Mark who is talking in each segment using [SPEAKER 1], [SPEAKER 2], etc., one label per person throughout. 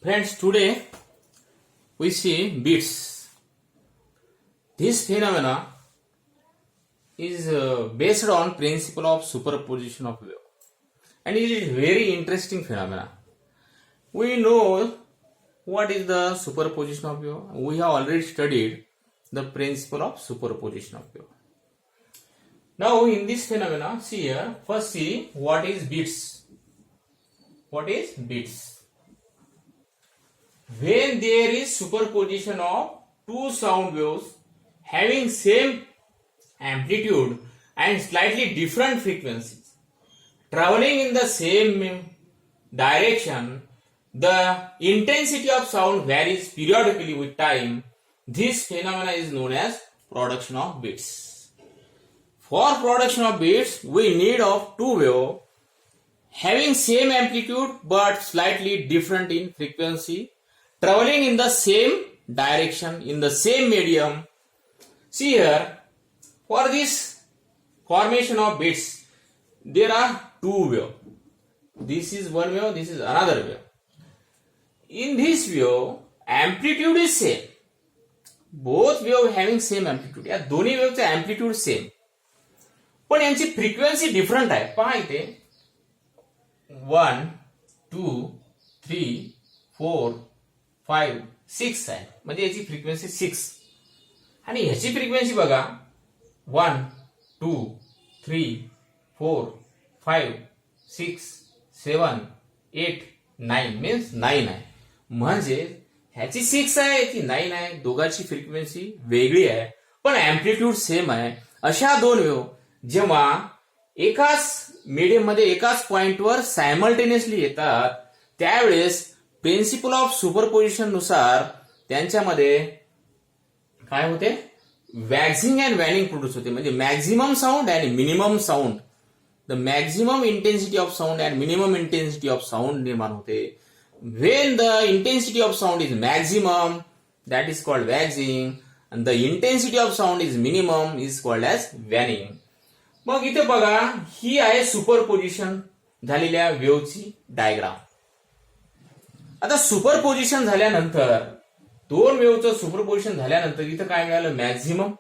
[SPEAKER 1] Friends, today we see beats. This phenomena is based on principle of superposition of wave, and it is very interesting phenomena. We know what is the superposition of wave. We have already studied the principle of superposition of wave. Now in this phenomena, see here, first see what is beats. What is beats? When there is superposition of two sound waves having same amplitude and slightly different frequencies traveling in the same direction, the intensity of sound varies periodically with time. This phenomena is known as production of beats. For production of beats, we need of two waves having same amplitude but slightly different in frequency, traveling in the same direction, in the same medium. See here, for this formation of beats, there are two waves. This is one wave, this is another wave. In this wave, amplitude is same. Both waves having same amplitude. या दोन्ही वेव्हचा amplitude same. पण यांची frequency different आहे. पहा इथे 1, 2, 3, 4, 5, 6 आहे. म्हणजे याची फ्रिक्वेन्सी 6. आणि ह्याची फ्रिक्वेन्सी बघा 1, 2, 3, 4, 5, 6, 7, 8, 9 मीन्स 9 आहे. म्हणजे ह्याची 6 आहे, याची 9 आहे. दोघांची फ्रिक्वेन्सी वेगळी आहे पण अँप्लिट्यूड सेम आहे. अशा दोन वेव्ह जेव्हा एकाच मीडियम मध्ये एकाच पॉइंटवर सायमल्टेनियसली येतात त्यावेळेस प्रिन्सिपल ऑफ सुपरपोजिशन नुसार त्यांच्यामध्ये काय होते, वॅक्सिंग अँड वॅनिंग प्रोड्यूस होते. म्हणजे maximum sound and minimum sound, the maximum intensity of sound and minimum intensity of sound निर्माण होते. When the intensity of sound is maximum that is called waxing and the intensity of sound is minimum is called as waning. मग इथे बघा, ही आहे superposition झालेल्या वेव्हची diagram. आता superposition झाल्यानंतर दोन वेव्हचं सुपरपोजिशन झाल्यानंतर इथं काय मिळालं, मॅक्झिमम.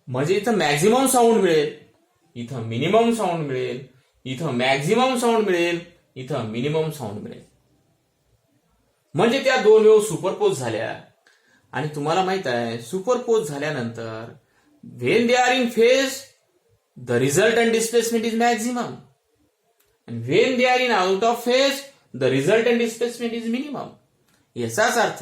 [SPEAKER 1] म्हणजे इथं मॅक्झिमम साऊंड मिळेल, इथं मिनिमम साऊंड मिळेल, इथं मॅक्झिमम साऊंड मिळेल, इथं मिनिमम साऊंड मिळेल. म्हणजे त्या दोन वेव्ह सुपरपोज झाल्या. आणि तुम्हाला माहित आहे सुपरपोज झाल्यानंतर when they are in phase the resultant displacement is maximum, and when they are in out of phase the resultant displacement is minimum. याचाच अर्थ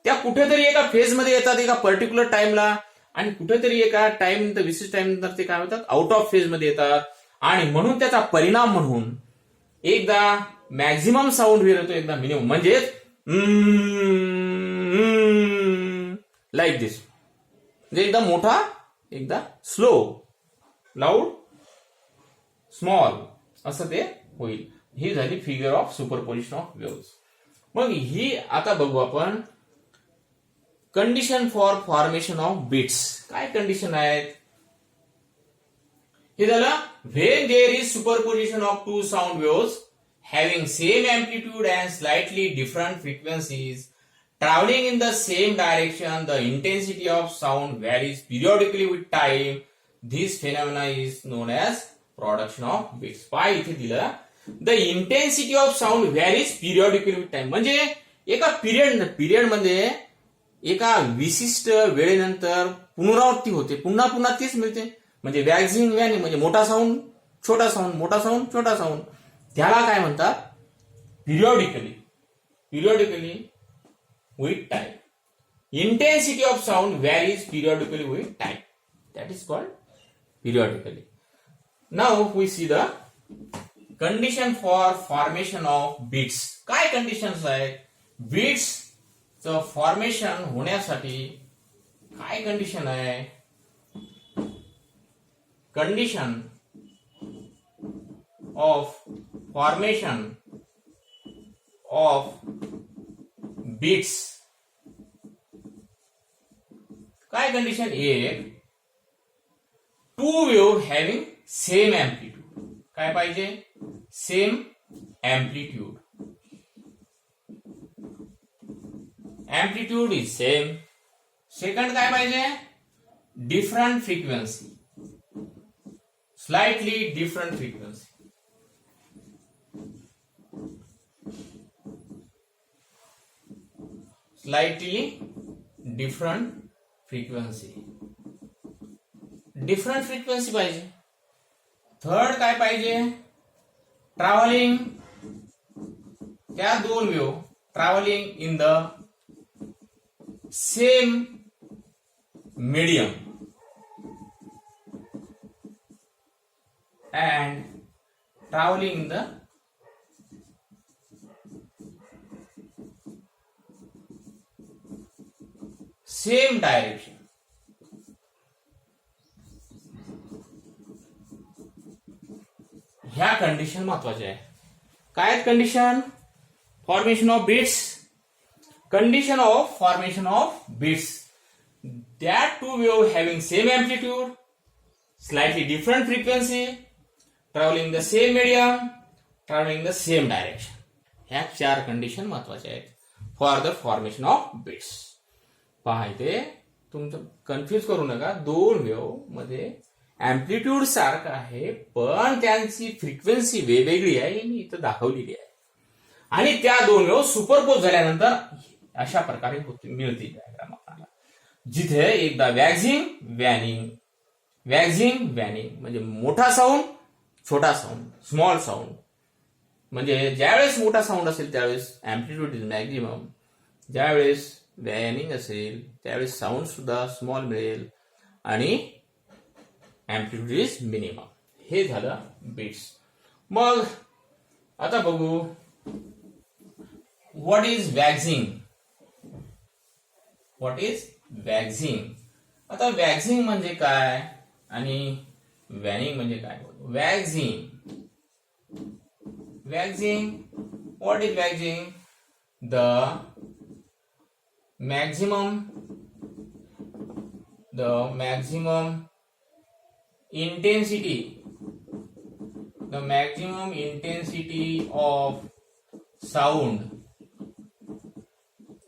[SPEAKER 1] त्या कुठेतरी एका फेज मध्ये येतात एका पर्टिक्युलर टाइमला, आणि कुठेतरी एका टाइम नंतर विशिष्ट टाइम नंतर ते काय होतात, आउट ऑफ फेज मध्ये येतात. आणि म्हणून त्याचा परिणाम म्हणून एकदा मॅक्झिमम साऊंड वेव्ह येतो, एकदा मिनिमम. म्हणजे लाईक दिस, म्हणजे एकदा मोठा एकदा स्लो, लाऊड, स्मॉल असं ते होईल. ही झाली figure of superposition of waves. मग ही आता बघू आपण condition for formation of beats. काय कंडिशन आहेत हे झालं, when there is superposition of two sound waves having same amplitude and slightly different frequencies traveling in the same direction, the intensity of sound varies periodically with time. This phenomena is known as production of beats. पाय इथे दिलं, the intensity of sound varies periodically with time. म्हणजे एका period मध्ये एका विशिष्ट वेळेनंतर पुनरावृत्ती होते, पुन्हा पुन्हा तीच मिळते. म्हणजे वॅक्सिंग वॅनिंग, म्हणजे मोठा साऊंड छोटा साऊंड, मोठा साऊंड छोटा साऊंड, त्याला काय म्हणतात, पिरियॉडिकली with time. Intensity of sound varies periodically with time. That is called periodically. Now we see the condition for formation of beats. काय कंडिशन्स आहेत, बीट्स च फॉर्मेशन होण्यासाठी काय कंडिशन आहे. Condition of formation of beats. काय condition, एक two wave having same amplitude. काय पाहिजे, same amplitude. Amplitude is same. Second काय पाहिजे, different frequency, slightly different frequency. Slightly different frequency, different frequency पाहिजे. थर्ड काय पाहिजे, ट्रॅव्हलिंग, त्या दोन wave travelling in the same medium and traveling in the same direction. ह्या कंडिशन महत्वाच्या आहे. काय आहेत condition, formation of beats, condition of formation of beats, that two wave having same amplitude, slightly different frequency, traveling the same medium, traveling the same direction. ह्या चार condition महत्वाच्या आहेत for the formation of beats. पहा इथे तुमचं confuse करू नका, दोन वेव्ह मध्ये अँप्लिट्यूड सारखं आहे पण त्यांची फ्रिक्वेन्सी वेगवेगळी आहे, मी इथं दाखवलेली आहे. आणि त्या दोन वेव्ह सुपरपोज झाल्यानंतर अशा प्रकारे मिळतील डायग्राम आपल्याला, जिथे एकदा वॅक्झिंग वॅनिंग, वॅक्झिंग वॅनिंग म्हणजे मोठा साऊंड छोटा साऊंड, स्मॉल साऊंड. म्हणजे ज्यावेळेस मोठा साऊंड असेल त्यावेळेस अँप्लिट्यूड इज मॅक्झिमम, ज्यावेळेस वॅनिंग असेल त्यावेळेस साऊंड सुद्धा स्मॉल मिळेल आणि अँप्लिट्यूड इज मिनिमम. हे झालं बीट्स. मग आता बघू what is waxing. What is waxing. आता वॅक्झिंग म्हणजे काय आणि वॅनिंग म्हणजे काय. Waxing, waxing, what is waxing, the maximum intensity, the maximum intensity of sound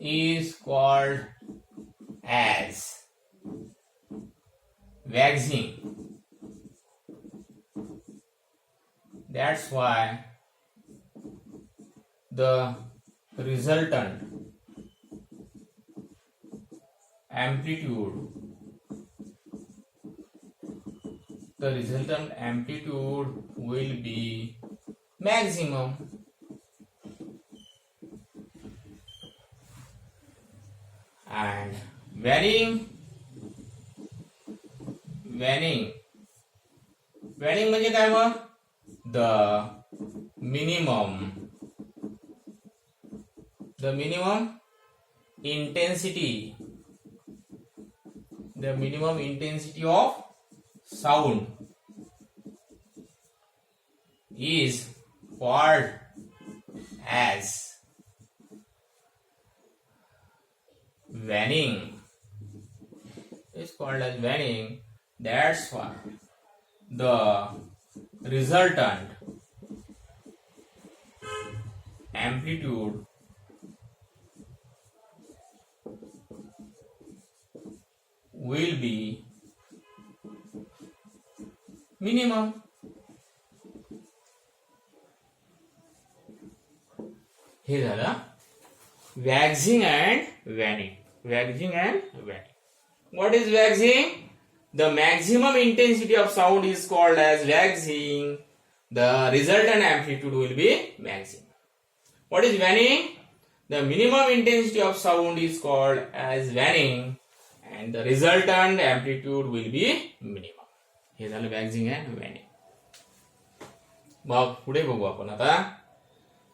[SPEAKER 1] is called as waxing. That's why the resultant amplitude, the resultant amplitude will be maximum. And varying म्हणजे काय मग, the minimum intensity, the minimum intensity of sound is called as waning. Is called as waning. That's why the resultant amplitude will be minimum. हे झालं waxing and waning. Waxing and waning. What is waxing? The maximum intensity of sound is called as waxing. The resultant amplitude will be maximum. What is waning? The minimum intensity of sound is called as waning. And the resultant amplitude will be minimum. हे झालं वॅक्झिंग and वॅनिंग. मग पुढे बघू आपण आता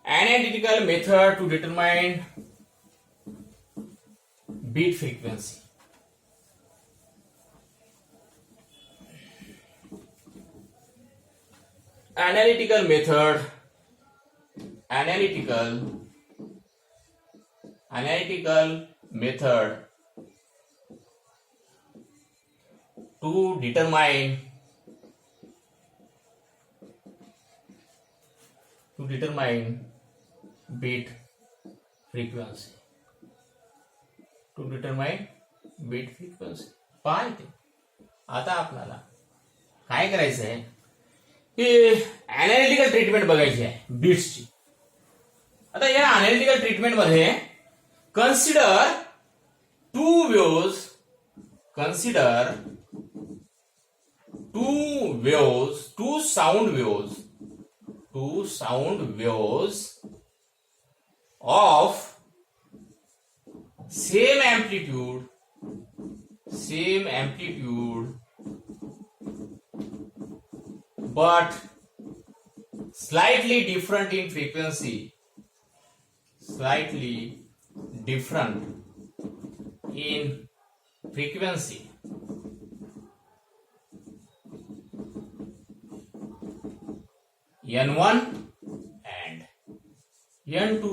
[SPEAKER 1] analytical method to determine beat frequency. Analytical method to determine beat frequency. To determine beat frequency. पहा इथे आता आपल्याला काय करायचं आहे की अनालिटिकल ट्रीटमेंट बघायची आहे बीट्सची. आता या अनालिटिकल ट्रीटमेंट मध्ये consider two waves two sound waves of same amplitude but slightly different in frequency, N1 and N2.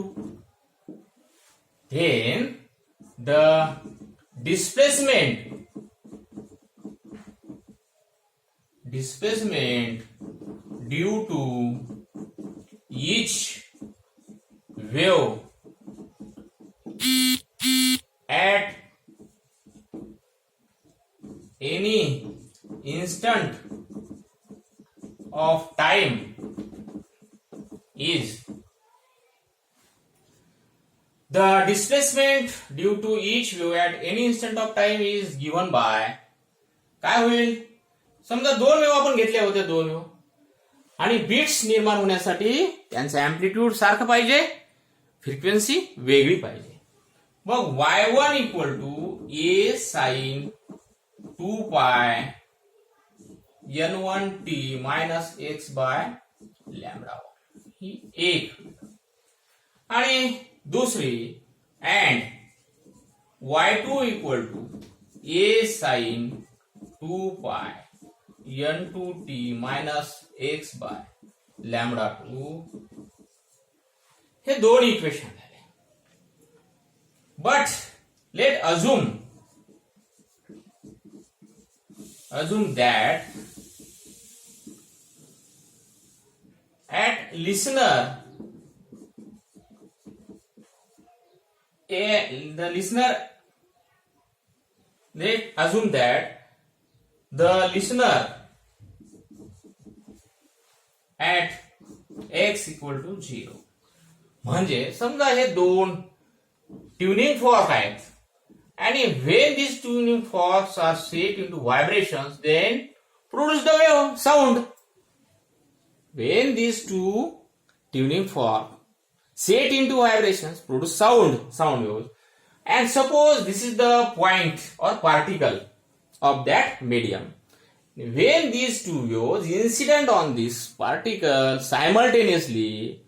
[SPEAKER 1] Then the displacement due to each wave at any instant of time is the displacement due to each wave at any instant of time is given by. काय होईल समजा दोन wave आपण घेतले होते दोन wave आणि beats निर्माण होण्यासाठी त्यांचं अँप्लिट्यूड सारखं पाहिजे फ्रिक्वेन्सी वेगळी पाहिजे. मग y1 equal to a sine 2 pi n1t minus x by lambda ही एक आणि दूसरी and y2 equal to a sine 2 pi n2t minus x by lambda 2 हे दोन इक्वेशन झाले. But let assume that at listener let's assume that the listener at x equal to 0. म्हणजे समजा हे दोन ट्युनिंग फॉर्क आहेत आणि when these tuning forks are set into vibrations then produce the wave sound. When these two tuning forks set into vibrations produce sound waves, and suppose this is the point or particle of that medium. When these two waves incident on this particle simultaneously,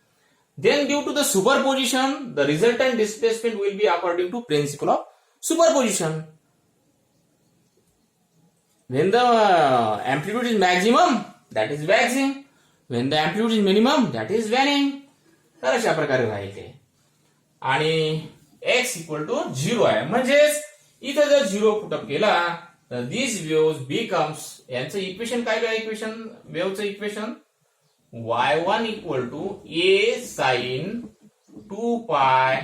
[SPEAKER 1] then due to the superposition the resultant displacement will be according to principle of superposition. When the amplitude is maximum, that is waxing. When the amplitude is minimum, that is waning. तर अशा प्रकारे राहिले आणि x equal to 0 आहे म्हणजेच इथं जर 0 put up केला तर दिस वेव्स बिकम्स यांचं इक्वेशन काय आहे इक्वेशन वेव्हचं equation y1 equal to a sine 2 pi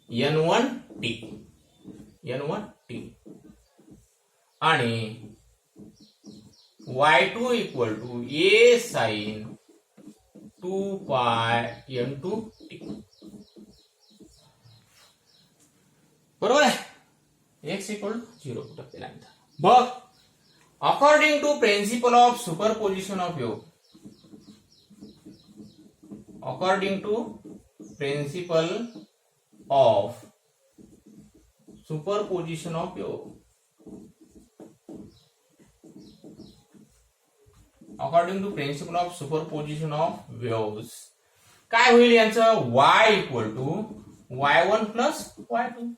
[SPEAKER 1] n1t आणि y2 equal to a sine 2 pi n2t. बरोबर आहे x इक्वल टू 0 पुटअप केल्यानंतर बघ according to principle of superposition of wave according to principle of superposition of wave. According to principle of superposition of waves काय होईल यांचं y equal to y1 plus y2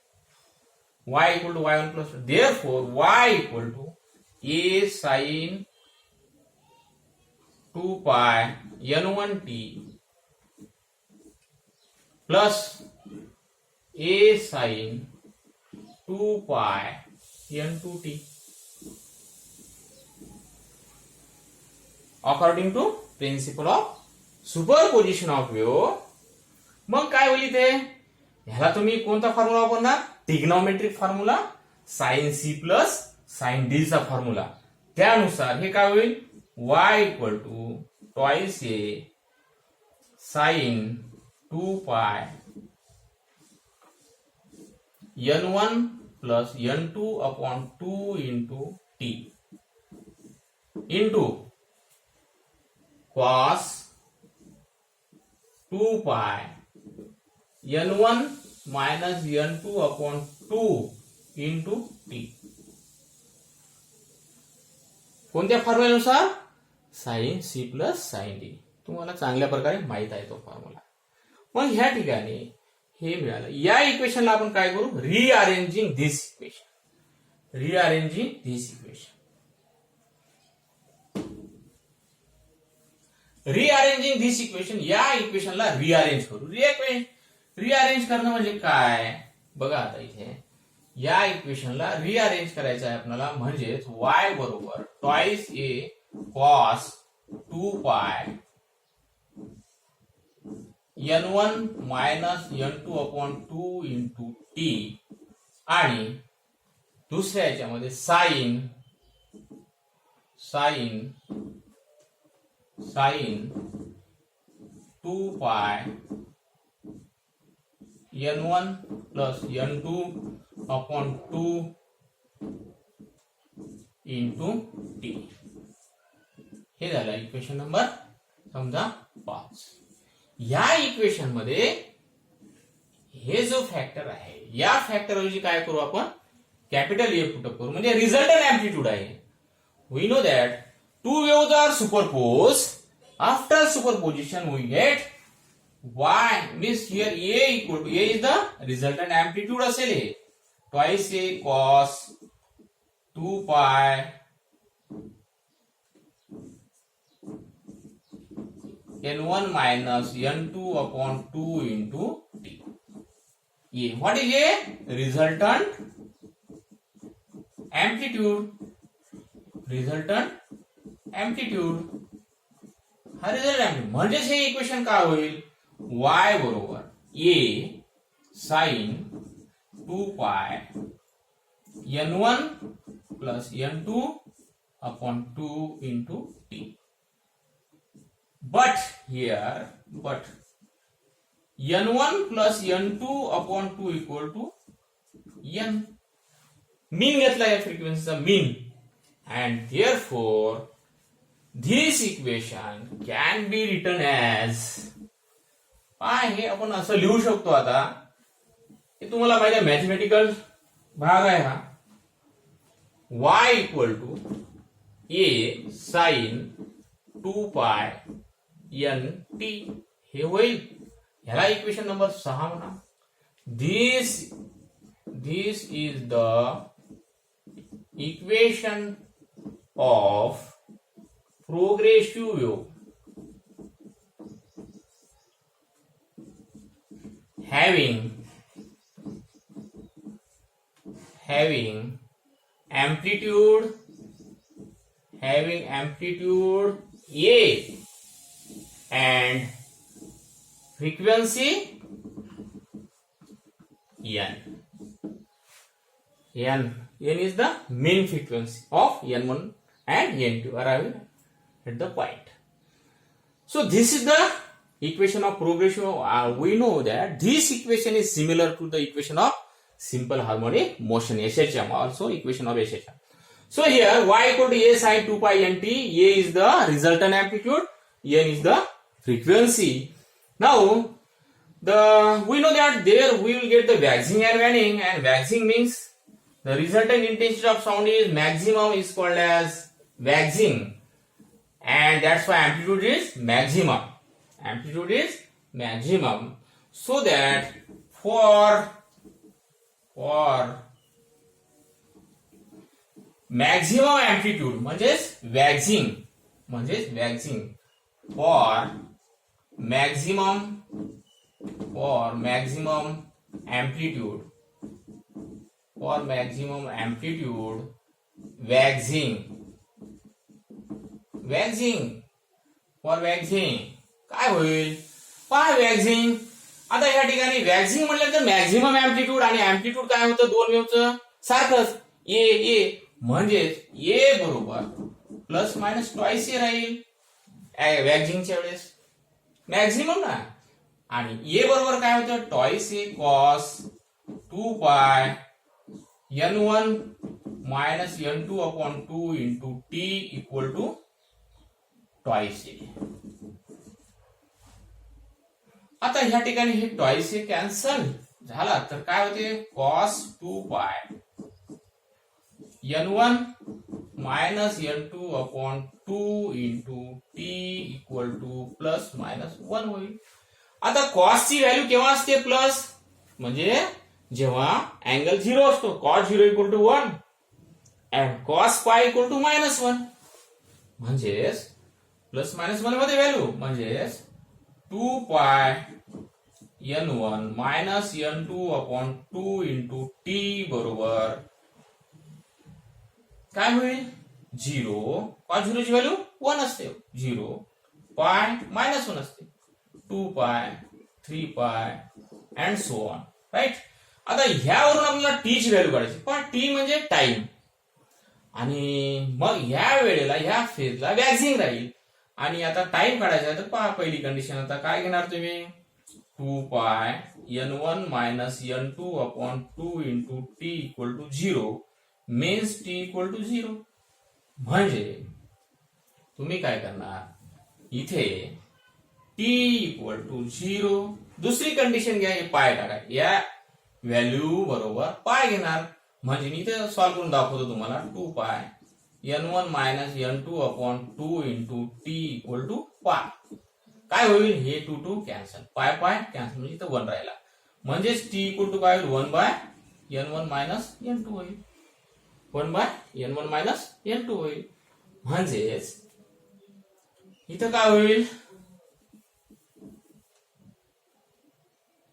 [SPEAKER 1] y equal to y1 plus therefore y equal to a sin 2 pi n1t plus a sin 2 pi n2t according to principle of superposition of wave. मग काय होईल इथे ह्याला तुम्ही कोणता formula वापरणार? Trigonometric formula, sine C plus sine D चा formula. त्यानुसार हे काय होईल? y equal to twice A sine 2 pi n1 plus n2 upon 2 into T into cos 2 pi n1 minus n2 upon 2 into t. कोणत्या फॉर्म्युल्यानुसार? Sine C plus sine D. तुम्हाला चांगल्या प्रकारे माहित आहे तो फॉर्म्युला. मग ह्या ठिकाणी हे मिळालं. या इक्वेशनला आपण काय करू? Rearranging this equation. Rearranging this equation. Rearranging this equation. या इक्वेशनला रिअरेंज करू. रिअरेंज करणं म्हणजे काय? बघा आता इथे या इक्वेशनला रिअरेंज करायचं आहे आपल्याला. म्हणजेच y बरोबर ट्वाइस ए cos 2 pi n1 minus n2 upon 2 into T आणि दुसऱ्या याच्यामध्ये sign 2 pi n1 plus n2 upon 2 into T. हे झालं इक्वेशन नंबर समजा 5. या इक्वेशन मध्ये हे जो फॅक्टर आहे या फॅक्टर ऐवजी काय करू आपण? कॅपिटल ए पुटअप करू. म्हणजे रिझल्टंट एम्प्लिट्यूड आहे. We know that two waves are superpose. After superposition we get y means here a equal to a is the resultant amplitude असेल हे. Twice A cos 2 pi n1 minus n2 upon 2 into t. A. What is a resultant amplitude? Resultant amplitude. हा result amplitude. म्हणजे हे equation काय होईल? y बरोबर a sin 2 pi n1 plus n2 upon 2 into t. But here, n1 plus n2 upon 2 equal to n. Mean घेतला या फ्रिक्वेन्सीचा mean, and therefore this equation can be written as हे आपण असं लिहू शकतो. आता हे तुम्हाला माहिती आहे मॅथमॅटिकल भाग आहे हा. y equal to a sin 2 पाय n t हे होईल. ह्याला इक्वेशन नंबर 6 म्हणा. This is the equation of progressive wave having amplitude A and frequency n is the mean frequency of n1 and n2 arriving at the point. So this is the equation of progressive. We know that this equation is similar to the equation of simple harmonic motion, SHM, also equation of SHM. So here y equal to a sin 2 pi nt. A is the resultant amplitude, n is the frequency. Now we know that there we will get the waxing and waning, and waxing means the resultant intensity of sound is maximum is called as waxing, and that's why amplitude is maximum. Amplitude is maximum. So that for maximum amplitude म्हणजेच waxing for maximum amplitude waxing काय होईल? पहा waxing आता या ठिकाणी waxing म्हटल्यानंतर maximum amplitude आणि amplitude काय होतं दोन वेव्हचं सारखंच ए म्हणजेच ए बरोबर प्लस मायनस ट्वाइस ए राहील वॅक्सिंगच्या वेळेस मॅक्झिमम ना. आणि ए बरोबर काय होतं twice A cos 2 pi n1 minus n2 upon 2 into T equal to twice a. आता ह्या ठिकाणी हे ट्वाइस ए कॅन्सल झाला तर काय होते cos 2 pi n1 minus n2 upon 2 into T equal two plus minus 1 होईल. आता कॉस ची व्हॅल्यू केव्हा असते प्लस म्हणजे जेव्हा अँगल 0 असतो cos 0 equal to 1 and cos pi equal to minus 1 म्हणजेच प्लस मायनस 1 मध्ये व्हॅल्यू म्हणजेच 2 pi n1 minus n2 upon 2 into T बरोबर काय होईल 0 कॉस 0 ची व्हॅल्यू 1 असते 0 पाय मायनस 1 असते 2 पाय 3 पाय अँड सो ऑन राईट. आता ह्यावरून आपल्याला टी ची व्हॅल्यू काढायची पण टी म्हणजे टाइम आणि मग ह्या वेळेला ह्या फेजला वॅक्सिंग राहील आणि आता टाइम काढायचा तर पहा पहिली कंडिशन आता काय घेणार तुम्ही 2 pi n1 minus n2 upon 2 into T equal to 0 means T equal to 0 म्हणजे तुम्ही काय करणार इथे टी इक्वल टू 0 दुसरी कंडिशन घ्या हे पाय टाका या व्हॅल्यू बरोबर पाय घेणार म्हणजे मी इथे सॉल्व्ह करून दाखवतो तुम्हाला 2 pi n1 minus n2 upon 2 into T equal to pi काय होईल हे 2 2 कॅन्सल पाय पाय कॅन्सल म्हणजे इथं 1 राहिला म्हणजेच टी इक्वल टू काय होईल 1 बाय n1 मायनस n2 होईल 1 बाय n1 मायनस n2 होईल म्हणजेच इथं काय होईल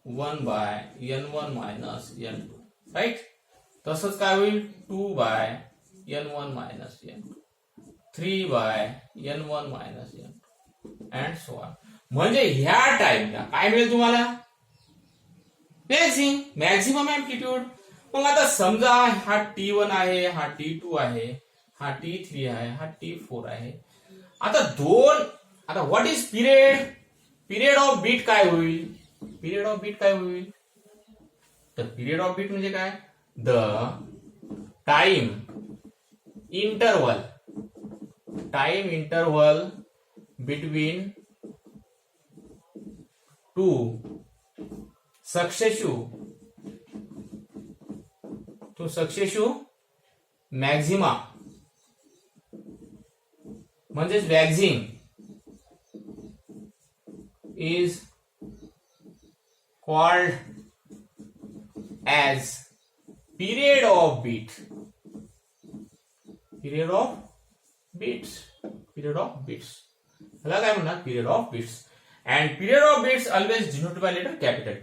[SPEAKER 1] 1 by n1 minus n2 right. तसंच काय होईल 2 by n1 minus n2 3 by n1 minus n2 and so on. म्हणजे ह्या टाइमला काय मिळेल तुम्हाला मॅक्झिमम अँप्लिट्यूड. मग आता समजा हा T1 आहे हा T2 आहे हा T3 आहे हा T4 आहे. आता what is period of beat काय होईल पिरियड ऑफ बीट काय होईल तर पिरियड ऑफ बीट म्हणजे काय the time interval between two successive maxima म्हणजेच waxing is called as period of beats ह्याला काय म्हणणार period of beats and period of beats always denoted by letter capital.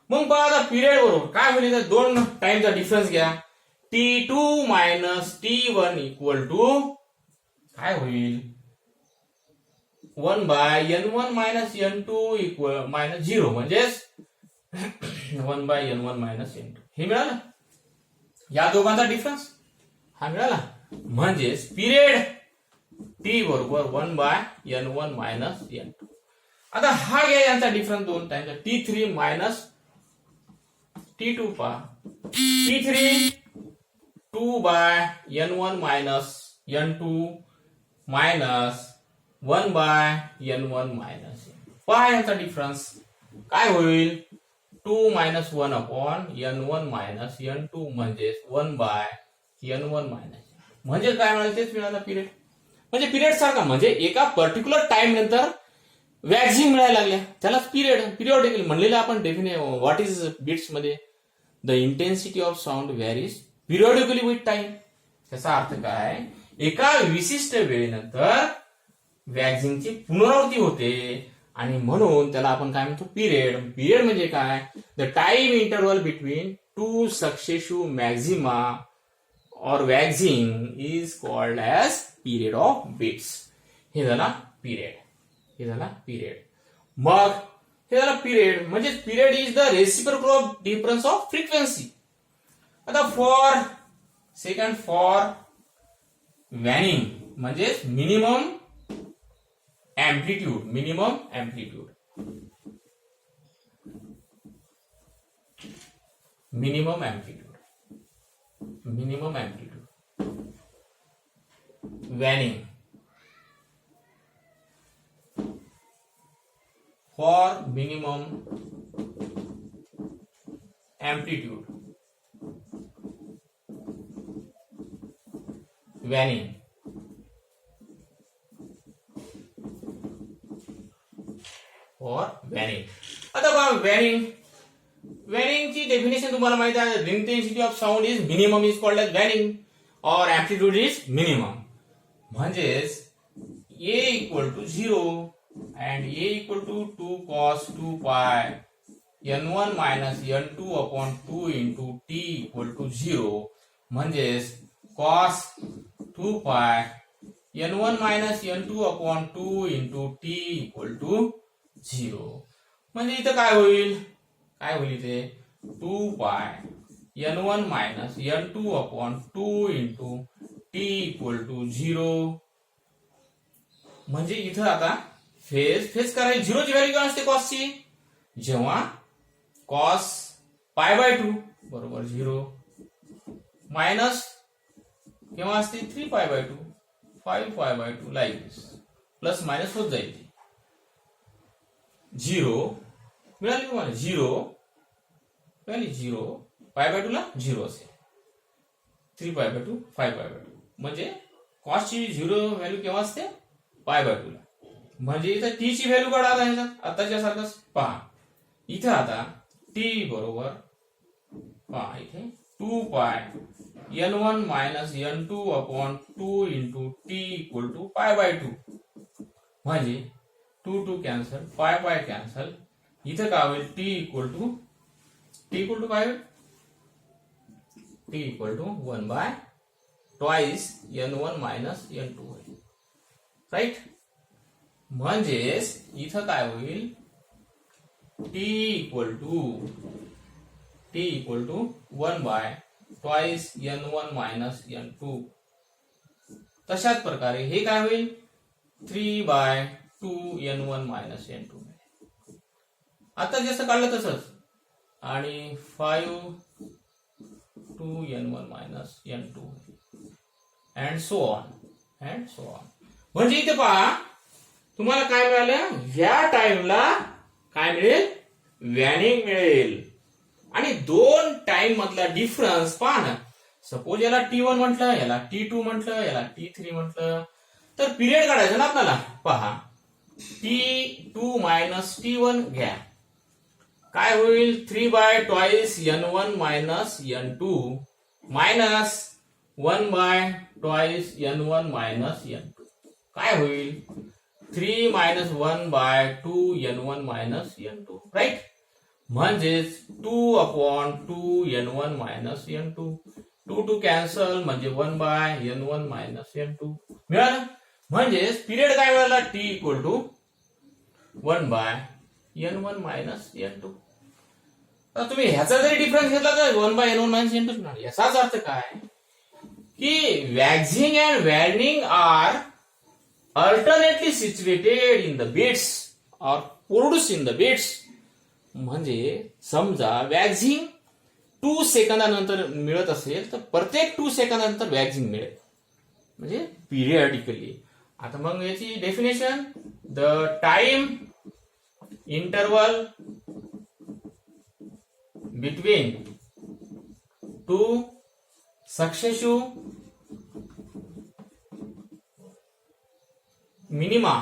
[SPEAKER 1] मग पहा आता पिरियड बरोबर काय होईल दोन टाइमचा डिफरन्स घ्या T2 minus T1 equal to काय होईल 1 by n1 minus n2 equal minus 0 म्हणजेच 1 बाय n1 मायनस n2 हे मिळालं या दोघांचा डिफरन्स हा मिळाला म्हणजेच पिरियड टी बरोबर 1 बाय n1 मायनस n2. आता हा घ्या यांचा डिफरन्स दोन टाइमचा T3 मायनस T2 पहा T3 2 by n1 minus n2 minus 1 by n1 minus पहा यांचा डिफरन्स काय होईल 2 minus 1 upon n1 minus n2 म्हणजेच 1 बाय n1 मायनस म्हणजे काय मिळालं तेच मिळालं पिरियड म्हणजे पिरियड सारखा म्हणजे एका पर्टिक्युलर टाइम नंतर वॅक्सिंग मिळायला लागल्या त्यालाच पिरियडिकली म्हणलेलं आपण डेफिनेट व्हॉट इज बीट्स मध्ये the intensity of sound varies periodically with time. त्याचा अर्थ काय एका विशिष्ट वेळेनंतर वॅक्सिंगची पुनरावृत्ती होते आणि म्हणून त्याला आपण काय म्हणतो पिरियड म्हणजे काय the time interval between two successive maxima और waxing is called as period of beats. हे झाला पिरियड मग हे झालं पिरियड. म्हणजे period is the reciprocal of difference of frequency. आता फॉर वॅनिंग म्हणजे minimum amplitude. Minimum amplitude waning. For minimum amplitude waning. For waning. आता बघा waning ची डेफिनेशन तुम्हाला माहिती आहे. Intensity of sound is minimum is called as waning और amplitude is minimum. म्हणजेच A equal to 0 and A equal to 2 cos 2 pi n1 minus n2 upon 2 into t equal to 0. म्हणजेच cos 2 pi n1 minus n2 upon 2 into t equal to 0. म्हणजे इथं काय होईल इथे 2 pi n1 minus n2 upon 2 into t equal to 0. म्हणजे इथं आता phase करायची. 0 ची व्हॅल्यू काय असते कॉसची? जेव्हा कॉस पाय बाय 2 बरोबर 0 मायनस केव्हा असते 3 पाय by 2 5 pi by 2 like this. Plus minus होत जाईल. 0 मिळाली तुम्हाला 0 मिळाली 0 पाय बाय 2 ला 0 असेल. 3 पाय बाय 2 5 पाय बाय 2 म्हणजे कॉसची 0 व्हॅल्यू केव्हा असते पाय बाय 2 ला. म्हणजे इथं टी ची व्हॅल्यू काढा आता ह्याच्यात आताच्या सारखंच पहा. इथं आता टी बरोबर पहा इथे 2 pi n1 minus n2 upon 2 into T equal to pi by 2. म्हणजे 2 कॅन्सल पाय कॅन्सल. इथं काय होईल टी इक्वल टू काय होईल T equal to 1 by twice n1 minus n2 होईल. राईट. म्हणजेच इथं काय होईल T equal to 1 by twice n1 minus n2. तशाच प्रकारे हे काय होईल 3 बाय 2 n1 मायनस n2. आता जसं काढलं तसंच. आणि 5 2 n1 minus n2 and so on. म्हणजे इथे पहा तुम्हाला काय मिळालं या टाइमला काय मिळेल वॅनिंग मिळेल. आणि दोन टाइम मधला डिफरन्स पहा ना. सपोज याला T1 म्हटलं याला T2 म्हटलं याला T3 म्हटलं तर पिरियड काढायचं ना आपल्याला. पहा T2 मायनस T1 घ्या काय होईल 3 bye twice n1 minus n2 minus 1 by twice n1 minus n2 काय होईल 3 minus 1 bye 2 n1 minus n2. Right. म्हणजेच 2 upon 2 n1 minus n2. 2 cancel म्हणजे 1 बाय n1 मायनस n2 मिळालं. म्हणजेच पिरियड काय मिळाला t equal to 1 by n1 minus n2. आता तुम्ही ह्याचा जरी डिफरन्स घेतला तर 1 बाय n1 मायनस n2 मिळाला. याचाच अर्थ काय की waxing and waning are alternately situated in the bits or produced in the bits. म्हणजे समजा वॅक्सिंग 2 सेकंदानंतर मिळत असेल तर प्रत्येक 2 सेकंदानंतर वॅक्सिंग मिळेल म्हणजे पिरियडिकली. आता मग याची definition the time interval between 2 successive minima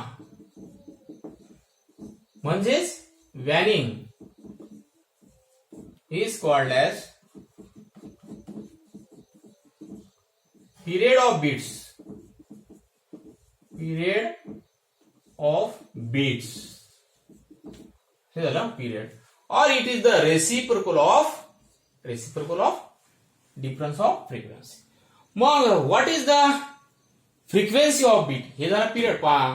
[SPEAKER 1] म्हणजेच waning is called as period of beats. Period of beats. हे झालं period. Or it is the reciprocal of difference of frequency. मग what is the frequency of beat? हे झालं period. पहा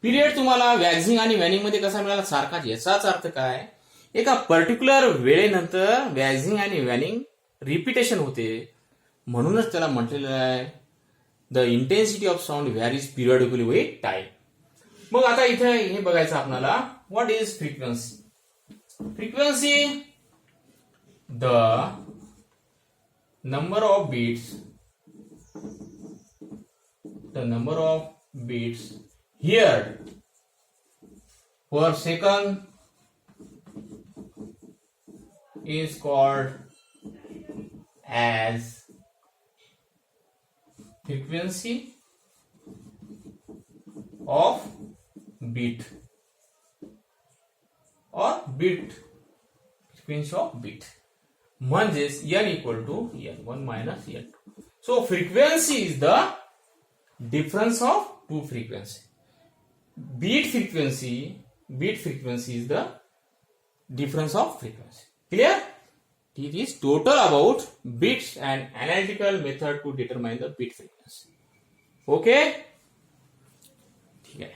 [SPEAKER 1] period तुम्हाला वॅक्झिंग आणि वॅनिंग मध्ये कसा मिळाला? सारखाच. याचाच अर्थ काय? एका पर्टिक्युलर वेळेनंतर वॅक्झिंग आणि वॅनिंग रिपिटेशन होते, म्हणूनच त्याला म्हटलेलं आहे the intensity of sound varies periodically with time. मग आता इथे हे बघायचं आपल्याला, what is frequency? Frequency the number of beats heard per second is called as frequency of beat or beat, frequency of beat. म्हणजेच n equal to n1 minus n2. So frequency is the difference of two frequency. Beat frequency is the difference of frequency. Clear? It is total about beats and analytical method to determine the beat frequency. Okay? ठीक आहे.